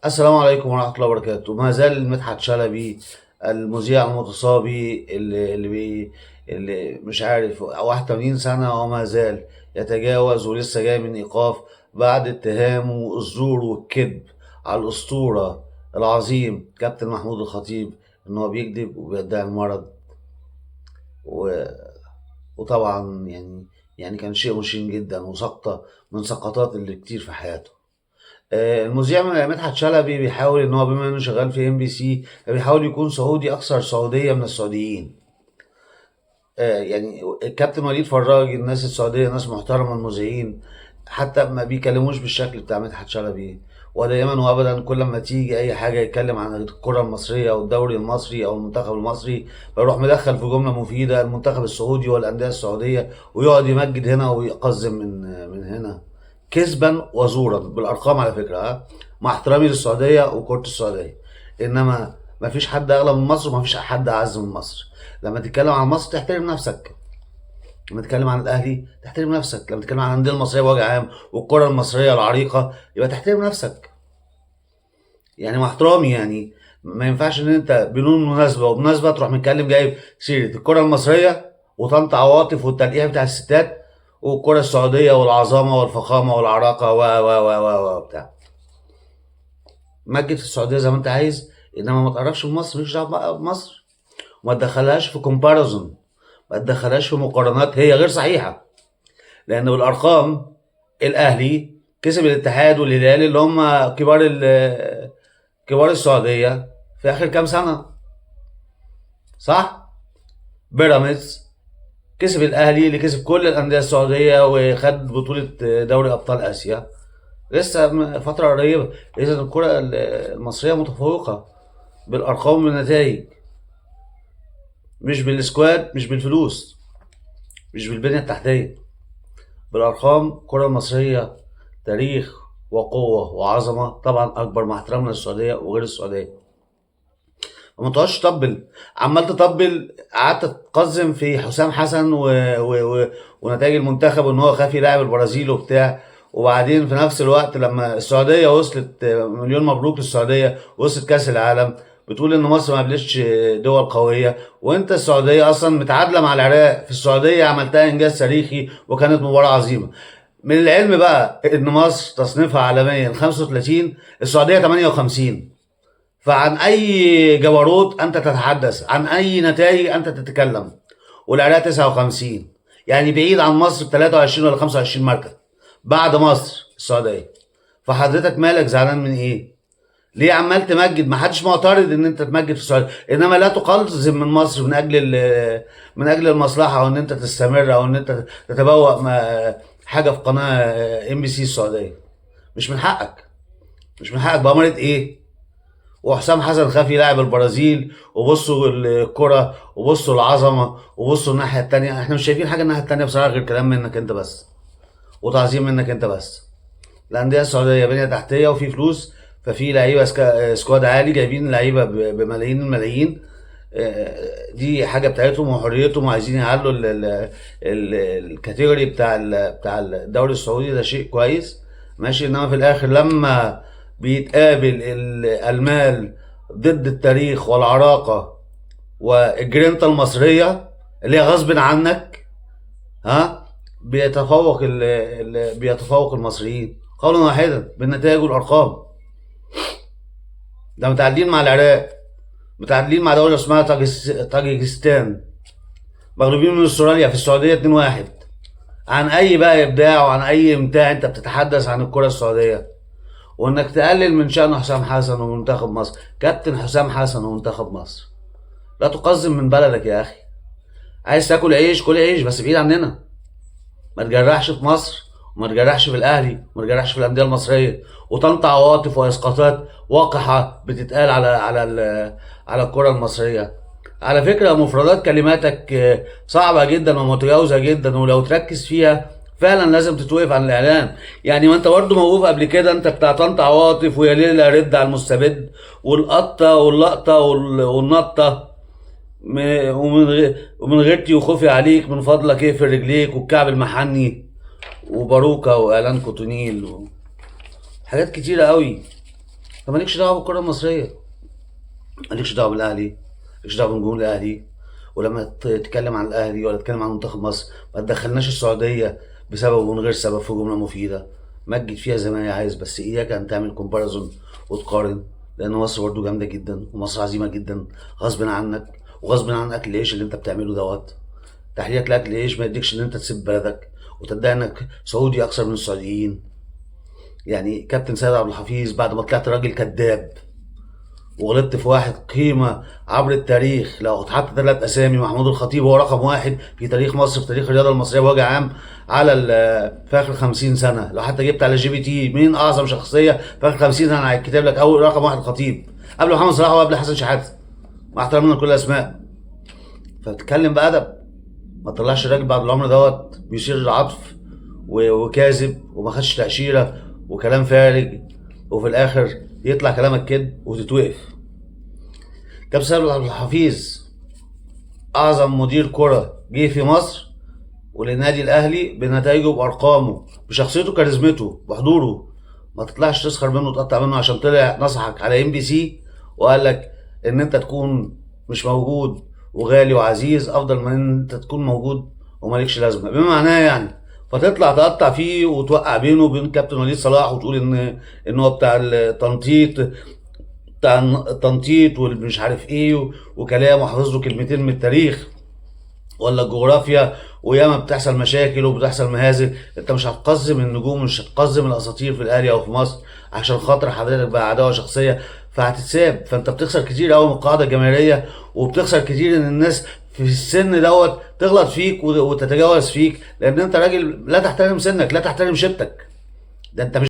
السلام عليكم ورحمة الله وبركاته. ما زال مدحت شلبي المذيع المتصابي اللي مش عارف 81 سنة وما زال يتجاوز، ولسه جاي من إيقاف بعد اتهامه الزور والكذب على الأسطورة العظيم كابتن محمود الخطيب إن هو بيكذب وبيدعي المرض و... وطبعا يعني كان شيء مشين جدا وسقطة من سقطات اللي كتير في حياته. المذيع مدحت شلبي بيحاول ان هو بما انه شغال في ام بي سي بيحاول يكون سعودي اكثر سعوديه من السعوديين. يعني الكابتن وليد فراج، الناس السعوديه ناس محترمه، المذيعين حتى ما بيكلموش بالشكل بتاع مدحت شلبي، ودايما وابدا كل ما تيجي اي حاجه يتكلم عن الكره المصريه او الدوري المصري او المنتخب المصري بيروح مدخل في جمله مفيده المنتخب السعودي والانديه السعوديه، ويقعد يمجد هنا ويقزم من هنا، كذبا وزورا بالارقام على فكره. مع احترامي للسعوديه وكره السعوديه، انما ما فيش حد اغلى من مصر وما فيش حد اعز من مصر. لما تتكلم عن مصر تحترم نفسك، لما تتكلم عن الاهلي تحترم نفسك، لما تتكلم عن الانديه المصريه بوجه عام والكره المصريه العريقه يبقى تحترم نفسك. يعني مع احترامي، يعني ما ينفعش ان انت بدون مناسبه وبمناسبه تروح متكلم جايب سيره الكره المصريه وطنط عواطف والتلقيح بتاع الستات والكره السعوديه والعظامه والفخامه والعراقه و بتاع. مجد في السعوديه زي ما انت عايز، انما ما تقربش من مصر، مالكش دعوه بمصر، وما تدخلهاش في كومباريزون، ما تدخلهاش في مقارنات هي غير صحيحه. لان بالارقام الاهلي كسب الاتحاد والهلال اللي هم كبار السعوديه في اخر كام سنه، صح؟ بيراميدز كسب الاهلي اللي كسب كل الانديه السعوديه وخد بطوله دوري ابطال اسيا لسه فتره قريبه. اذا الكره المصريه متفوقه بالارقام والنتائج، مش بالسكواد، مش بالفلوس، مش بالبنيه التحتيه، بالارقام. الكره المصريه تاريخ وقوه وعظمه، طبعا اكبر مع احترامنا للسعوديه وغير السعوديه. وما تقعدش تطبل، عمال تطبل، قعدت تقزم في حسام حسن ونتائج المنتخب وان هو خاف يلاعب البرازيل وبتاع، وبعدين في نفس الوقت لما السعوديه وصلت، مليون مبروك للسعوديه وصلت كاس العالم، بتقول ان مصر ما قابلتش دول قويه، وانت السعوديه اصلا متعادله مع العراق في السعوديه، عملتها انجاز تاريخي وكانت مباراه عظيمه. من العلم بقى ان مصر تصنيفها عالميا 35، السعوديه 58. فعن اي جبروت انت تتحدث، عن اي نتائج انت تتكلم، والعراق 59، يعني بعيد عن مصر ب 23 ولا 25 مركز بعد مصر السعوديه. فحضرتك مالك زعلان من ايه؟ ليه عمال تمجد؟ ما حدش معترض ان انت تمجد في السعوديه، انما لا تقلص من مصر من اجل المصلحه، او ان انت تستمر، او ان انت تتبوأ حاجه في قناه ام بي سي السعوديه. مش من حقك، مش من حقك. بأمارة ايه؟ وحسام حسن خاف يلاعب البرازيل، وبصوا الكرة وبصوا العظمة وبصوا الناحية التانية. احنا مش شايفين حاجة الناحية التانية بصراحة غير كلام منك انت بس، وتعظيم منك انت بس. الأندية السعودية بنية تحتية وفي فلوس، ففي لعيبة سكواد عالي، جايبين لعيبة بملايين الملايين. دي حاجة بتاعتهم وحريتهم، وعايزين يعلوا الكاتيجوري بتاع الدوري السعودي، ده شيء كويس ماشي. انما في الاخر لما بيتقابل المال ضد التاريخ والعراقة والجرينتا المصرية اللي هي غصب عنك، ها، بيتفوق المصريين قولا واحدا بالنتائج والارقام. ده متعادلين مع العراق، متعادلين مع دولة اسمها طاجيكستان، مغلوبين من استراليا في السعودية 2-1. عن اي بقى ابداع وعن اي امتاع انت بتتحدث عن الكرة السعودية؟ وانك تقلل من شأن حسام حسن ومنتخب مصر، كابتن حسام حسن ومنتخب مصر. لا تقزم من بلدك يا اخي. عايز تاكل عيش كل عيش بس بعيد عننا. ما تجرحش في مصر، وما تجرحش في الاهلي، وما تجرحش في الانديه المصريه، وتنطع عواطف واسقاطات وقحه بتتقال على الكره المصريه. على فكره مفردات كلماتك صعبه جدا ومتجاوزه جدا، ولو تركز فيها فعلا لازم تتوقف عن الاعلام. يعني ما انت برضه موقوف قبل كده، انت بتاع طنطا عواطف ويا ليلى رد على المستبد والقطه واللقطه والنطه، ومن غيرتي وخوفي عليك، من فضلك اقفل رجليك، والكعب المحني، وباروكا واعلان كوتونيل، حاجات كتيره قوي. فمالكش دعوه بالكره المصريه، مالكش دعوه بالاهلي، مالكش دعوه بنجوم الاهلي. ولما تتكلم عن الاهلي ولا تتكلم عن منتخب مصر، ما تدخلناش السعوديه بسبب ومن غير سبب في جمله مفيده. مجد فيها زي ما هي عايز، بس اياك ان تعمل كومباريزون وتقارن، لان مصر برضه جامده جدا ومصر عظيمه جدا غصب عنك، وغصب عن اكل العيش اللي انت بتعمله دوت. تحليلك لاكل العيش ما يديكش ان انت تسيب بلدك وتدعي انك سعودي اكثر من السعوديين. يعني كابتن سيد عبد الحفيظ بعد ما طلعت راجل كذاب وغلطت في واحد قيمة عبر التاريخ، لو اتحط 3 أسامي محمود الخطيب هو رقم 1 في تاريخ مصر، في تاريخ الرياضة المصرية بوجه عام، على في آخر 50 سنة. لو حتى جبت على LGBT مين أعظم شخصية في آخر 50 سنة هيتكتب لك أول رقم 1 الخطيب، قبل محمد صلاح وقبل حسن شحاتة، مع احترامنا لكل الأسماء. فتتكلم بأدب، ما تطلعش الراجل بعد العمر دوت بيثير العطف وكاذب وما خدش تأشيرة وكلام فارغ، وفي الآخر يطلع كلامك كده وتتوقف. كابتن سيد عبد الحفيظ اعظم مدير كره جه في مصر وللنادي الاهلي بنتائجه بارقامه بشخصيته كاريزمته بحضوره. ما تطلعش تسخر منه وتقطع منه عشان طلع نصحك على MBC وقال لك ان انت تكون مش موجود وغالي وعزيز افضل من ان انت تكون موجود ومالكش لازمه، بما معناه يعني. فتطلع تقطع فيه وتوقع بينه وبين كابتن وليد صلاح وتقول ان هو بتاع التنطيط، بتاع التنطيط والمش عارف ايه وكلام وحافظ له كلمتين من التاريخ ولا الجغرافيا، وياما بتحصل مشاكل وبتحصل مهازل. انت مش هتقزم النجوم، مش هتقزم الاساطير في الاهلي او في مصر عشان خاطر حضرتك بقى عداوه شخصيه، فهتتساب. فانت بتخسر كتير قوي من القاعده الجماهيريه، وبتخسر كتير ان الناس في السن دوت تغلط فيك وتتجاوز فيك، لان انت راجل لا تحترم سنك لا تحترم شبتك. ده انت مش